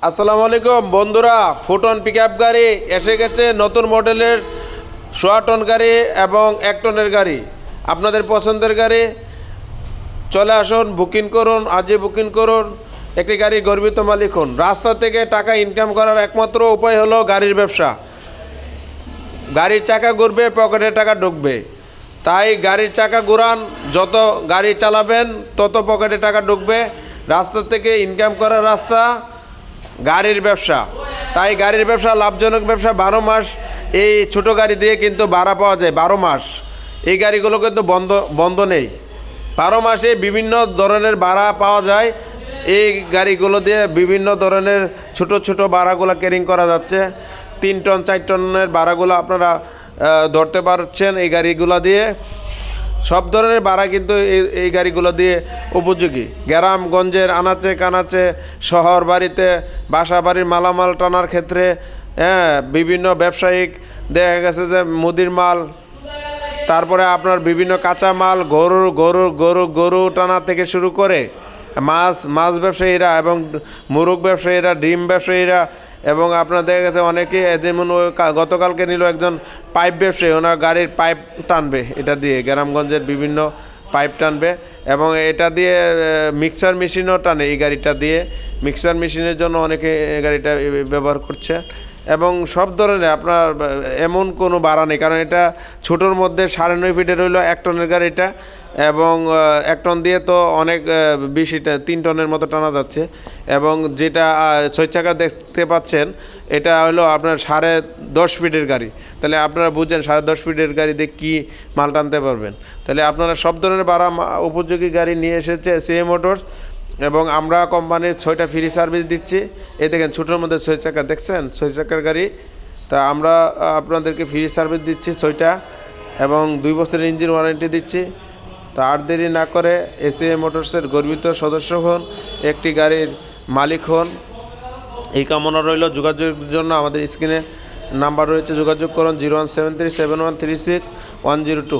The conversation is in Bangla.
আসসালামু আলাইকুম বন্ধুরা, ফুটন পিকআপ গাড়ি এসে গেছে, নতুন মডেলের ১৬ টন গাড়ি এবং ১ টনের গাড়ি। আপনাদের পছন্দের গাড়ি চলে আসুন, বুকিং করুন, আজই বুকিং করুন। একটি গাড়ি গর্বিত মালিক হন। রাস্তা থেকে টাকা ইনকাম করার একমাত্র উপায় হলো গাড়ির ব্যবসা। গাড়ির চাকা ঘুরবে, পকেটে টাকা ঢুকবে। তাই গাড়ির চাকা ঘুরান, যত গাড়ি চালাবেন তত পকেটে টাকা ঢুকবে। রাস্তা থেকে ইনকাম করার রাস্তা গাড়ির ব্যবসা। তাই গাড়ির ব্যবসা লাভজনক ব্যবসা। 12 মাস এই ছোটো গাড়ি দিয়ে কিন্তু ভাড়া পাওয়া যায়। 12 মাস এই গাড়িগুলো কিন্তু বন্ধ নেই। 12 মাসে বিভিন্ন ধরনের ভাড়া পাওয়া যায়। এই গাড়িগুলো দিয়ে বিভিন্ন ধরনের ছোট ছোট ভাড়াগুলো ক্যারিং করা যাচ্ছে। 3 টন 4 টনের ভাড়াগুলো আপনারা ধরতে পারছেন এই গাড়িগুলো দিয়ে। সব ধরনের ভাড়া কিন্তু এই গাড়িগুলো দিয়ে উপযোগী। গ্রামগঞ্জের আনাচে কানাচে, শহর বাড়িতে, বাসা বাড়ির মালামাল টানার ক্ষেত্রে, বিভিন্ন ব্যবসায়িক দেখা গেছে যে মুদির মাল, তারপরে আপনার বিভিন্ন কাঁচা মাল, গরু টানা থেকে শুরু করে মাছ ব্যবসায়ীরা এবং মুরগ ব্যবসায়ীরা, ডিম ব্যবসায়ীরা, এবং আপনার দেখা গেছে অনেকে, যেমন গতকালকে নিল একজন পাইপ ব্যবসায়ী, ওনার গাড়ির পাইপ টানবে, এটা দিয়ে গ্রামগঞ্জের বিভিন্ন পাইপ টানবে। এবং এটা দিয়ে মিক্সার মেশিনও টানে। এই গাড়িটা দিয়ে মিক্সার মেশিনের জন্য অনেকে এই গাড়িটা ব্যবহার করছে। এবং সব ধরনের আপনার এমন কোনো ভাড়া নেই, কারণ এটা ছোটোর মধ্যে 9.5 ফিটের হইলো 1 টনের গাড়িটা। এবং 1 টন দিয়ে তো অনেক বেশি, 3 টনের মতো টানা যাচ্ছে। এবং যেটা 6 চাকা দেখতে পাচ্ছেন, এটা হলো আপনার 10.5 ফিটের গাড়ি। তাহলে আপনারা বুঝছেন 10.5 ফিটের গাড়ি দিয়ে কী মাল টানতে পারবেন। তাহলে আপনারা সব ধরনের ভাড়া উপযোগী গাড়ি নিয়ে এসেছে সিএ মোটরস। এবং আমরা কোম্পানির 6টা ফ্রি সার্ভিস দিচ্ছি। এই দেখেন ছোটোর মধ্যে 6 চাকা দেখছেন, 6 চাকার গাড়ি। তা আমরা আপনাদেরকে ফ্রি সার্ভিস দিচ্ছি 6টা, এবং 2 বছরের ইঞ্জিন ওয়ারেন্টি দিচ্ছি। তা আর দেরি না করে এসিএ মোটরসের গর্বিত সদস্য হন, একটি গাড়ির মালিক হন। এই কামনা রইল। যোগাযোগের জন্য আমাদের স্ক্রিনে নাম্বার রয়েছে, যোগাযোগ করুন 01737136102।